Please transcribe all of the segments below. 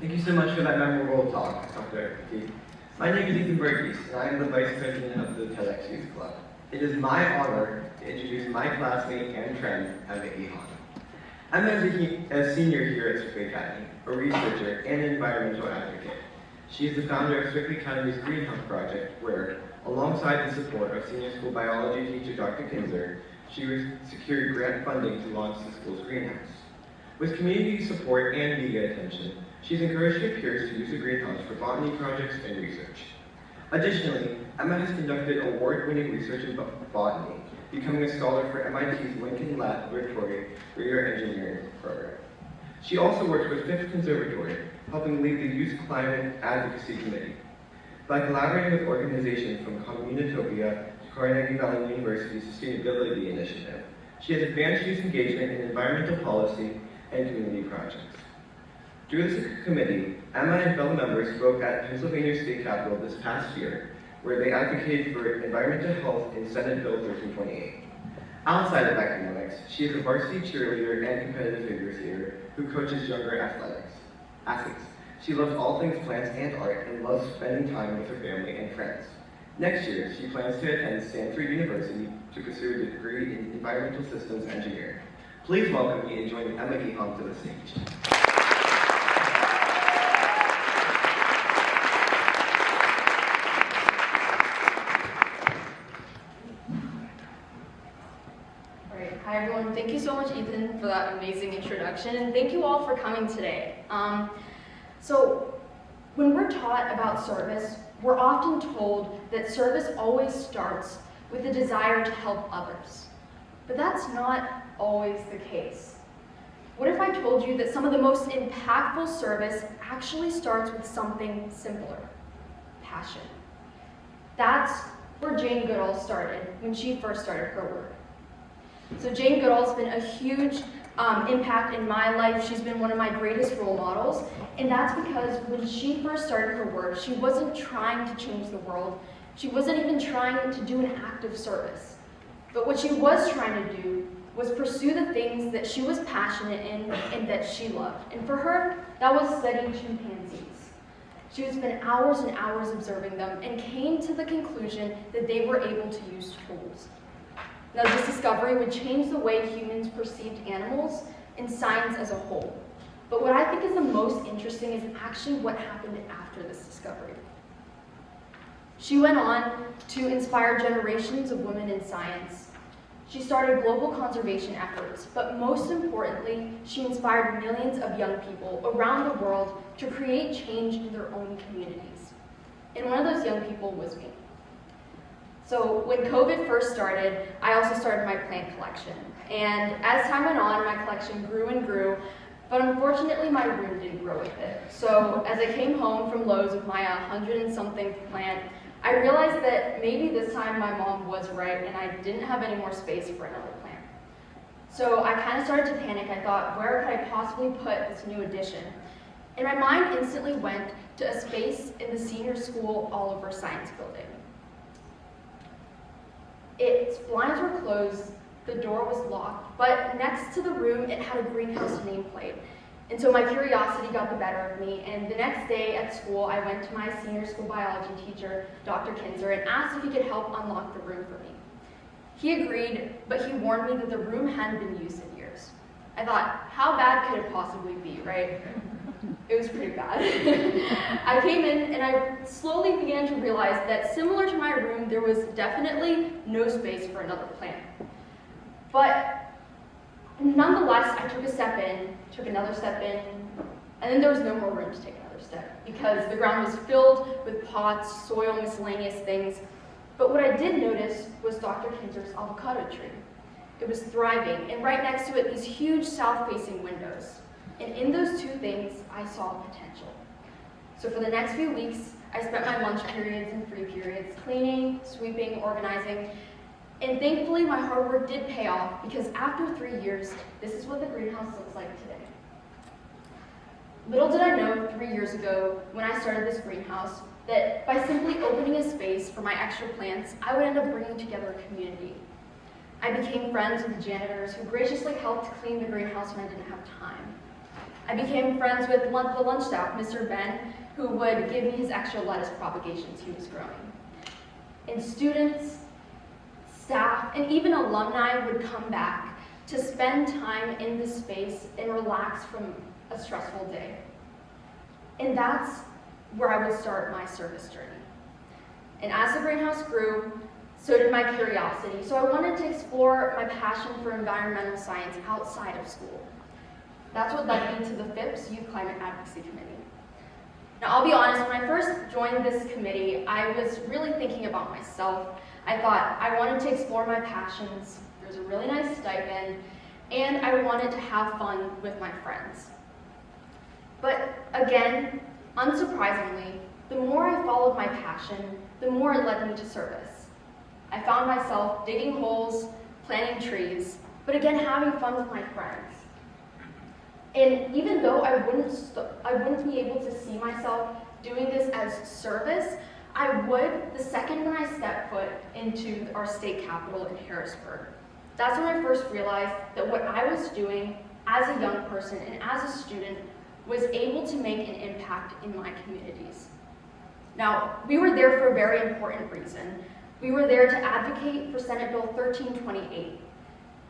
Thank you so much for that memorable talk, Dr. Keith. My name is Ethan Burgess, and I am the Vice President of the TEDx Youth Club. It is my honor to introduce my classmate and friend, Emma Ehan. Emma is a senior here at Strictly Academy, a researcher and an environmental advocate. She is the founder of Strictly Academy's Greenhouse Project, where, alongside the support of senior school biology teacher Dr. Kinzer, she secured grant funding to launch the school's greenhouse. With community support and media attention, she's encouraged her peers to use the greenhouse for botany projects and research. Additionally, Emma has conducted award-winning research in botany, becoming a scholar for MIT's Lincoln Laboratory Reader Engineering Program. She also works with Fifth Conservatory, helping lead the Youth Climate Advocacy Committee. By collaborating with organizations from Communitopia to Carnegie Mellon University's Sustainability Initiative, she has advanced youth engagement in environmental policy and community projects. Through this committee, Emma and fellow members spoke at Pennsylvania State Capitol this past year, where they advocated for environmental health in Senate Bill 1328. Outside of academics, she is a varsity cheerleader and competitive figure skater who coaches younger athletes. She loves all things plants and art and loves spending time with her family and friends. Next year, she plans to attend Stanford University to pursue a degree in environmental systems engineering. Please welcome me and join Emma Ehan to the stage. Hi everyone, thank you so much Ethan for that amazing introduction, and thank you all for coming today. So when we're taught about service, we're often told that service always starts with a desire to help others. But that's not always the case. What if I told you that some of the most impactful service actually starts with something simpler? Passion. That's where Jane Goodall started when she first started her work. So Jane Goodall's been a huge impact in my life. She's been one of my greatest role models, and that's because when she first started her work, she wasn't trying to change the world. She wasn't even trying to do an act of service. But what she was trying to do was pursue the things that she was passionate in and that she loved. And for her, that was studying chimpanzees. She would spend hours and hours observing them and came to the conclusion that they were able to use tools. Now, this discovery would change the way humans perceived animals and science as a whole. But what I think is the most interesting is actually what happened after this discovery. She went on to inspire generations of women in science. She started global conservation efforts, but most importantly, she inspired millions of young people around the world to create change in their own communities. And one of those young people was me. So when COVID first started, I also started my plant collection. And as time went on, my collection grew and grew, but unfortunately my room didn't grow with it. So as I came home from Lowe's with my 100-and-something plant, I realized that maybe this time my mom was right and I didn't have any more space for another plant. So I kind of started to panic. I thought, where could I possibly put this new addition? And my mind instantly went to a space in the senior school Oliver Science Building. Its blinds were closed, the door was locked, but next to the room it had a greenhouse nameplate. And so my curiosity got the better of me, and the next day at school I went to my senior school biology teacher, Dr. Kinzer, and asked if he could help unlock the room for me. He agreed, but he warned me that the room hadn't been used in years. I thought, how bad could it possibly be, right? It was pretty bad. I came in and I slowly began to realize that similar to my room, there was definitely no space for another plant. But nonetheless, I took a step in, took another step in, and then there was no more room to take another step because the ground was filled with pots, soil, miscellaneous things. But what I did notice was Dr. Kinzer's avocado tree. It was thriving, and right next to it, these huge south-facing windows. And in those two things, I saw potential. So for the next few weeks, I spent my lunch periods and free periods cleaning, sweeping, organizing, and thankfully my hard work did pay off because after 3 years, this is what the greenhouse looks like today. Little did I know 3 years ago when I started this greenhouse that by simply opening a space for my extra plants, I would end up bringing together a community. I became friends with the janitors who graciously helped clean the greenhouse when I didn't have time. I became friends with the lunch staff, Mr. Ben, who would give me his extra lettuce propagations he was growing. And students, staff, and even alumni would come back to spend time in this space and relax from a stressful day. And that's where I would start my service journey. And as the greenhouse grew, so did my curiosity. So I wanted to explore my passion for environmental science outside of school. That's what led me to the FIPS Youth Climate Advocacy Committee. Now, I'll be honest, when I first joined this committee, I was really thinking about myself. I thought I wanted to explore my passions, there's a really nice stipend, and I wanted to have fun with my friends. But again, unsurprisingly, the more I followed my passion, the more it led me to service. I found myself digging holes, planting trees, but again, having fun with my friends. And even though I wouldn't be able to see myself doing this as service, I would the second when I stepped foot into our state capitol in Harrisburg. That's when I first realized that what I was doing as a young person and as a student was able to make an impact in my communities. Now, we were there for a very important reason. We were there to advocate for Senate Bill 1328.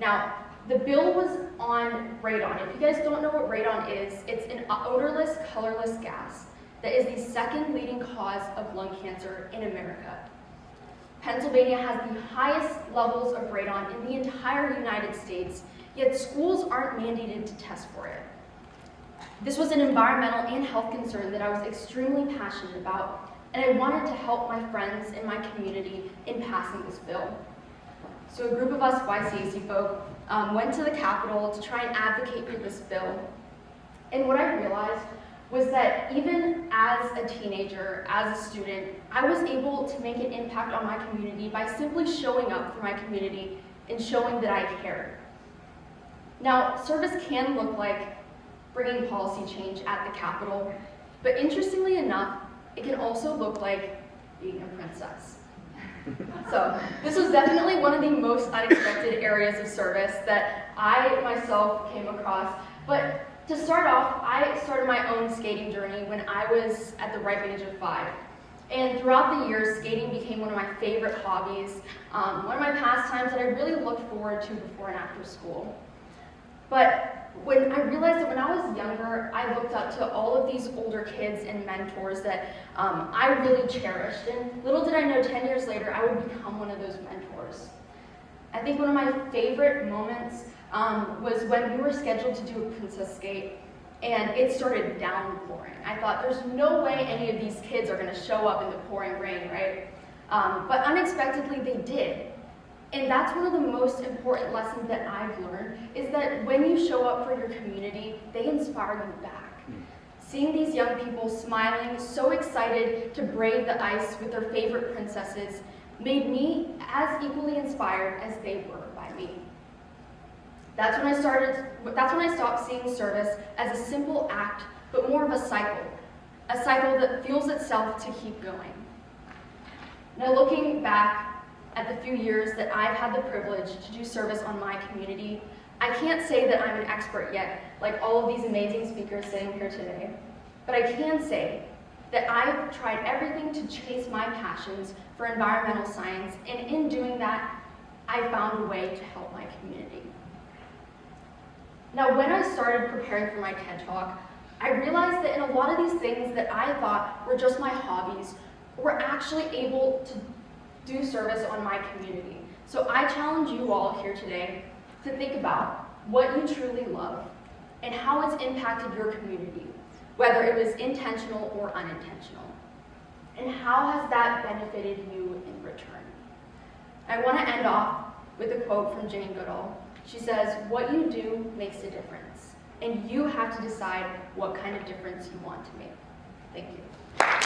Now, the bill was on radon. If you guys don't know what radon is, it's an odorless, colorless gas that is the second leading cause of lung cancer in America. Pennsylvania has the highest levels of radon in the entire United States, yet schools aren't mandated to test for it. This was an environmental and health concern that I was extremely passionate about, and I wanted to help my friends and my community in passing this bill. So a group of us YCAC folk went to the Capitol to try and advocate for this bill. And what I realized was that even as a teenager, as a student, I was able to make an impact on my community by simply showing up for my community and showing that I cared. Now, service can look like bringing policy change at the Capitol, but interestingly enough, it can also look like being a princess. So this was definitely one of the most unexpected areas of service that I myself came across. But to start off, I started my own skating journey when I was at the ripe age of 5. And throughout the years, skating became one of my favorite hobbies, one of my pastimes that I really looked forward to before and after school. But when I realized that when I was younger, I looked up to all of these older kids and mentors that I really cherished. And little did I know, 10 years later, I would become one of those mentors. I think one of my favorite moments was when we were scheduled to do a princess skate, and it started downpouring. I thought, there's no way any of these kids are going to show up in the pouring rain, right? But unexpectedly, they did. And that's one of the most important lessons that I've learned, is that when you show up for your community, they inspire you back. Seeing these young people smiling, so excited to brave the ice with their favorite princesses, made me as equally inspired as they were by me. That's when I stopped seeing service as a simple act, but more of a cycle that fuels itself to keep going. Now, looking back at the few years that I've had the privilege to do service on my community, I can't say that I'm an expert yet, like all of these amazing speakers sitting here today, but I can say that I've tried everything to chase my passions for environmental science, and in doing that, I found a way to help my community. Now, when I started preparing for my TED Talk, I realized that in a lot of these things that I thought were just my hobbies, were actually able to do service on my community. So I challenge you all here today to think about what you truly love and how it's impacted your community, whether it was intentional or unintentional. And how has that benefited you in return? I want to end off with a quote from Jane Goodall. She says, "What you do makes a difference, and you have to decide what kind of difference you want to make." Thank you.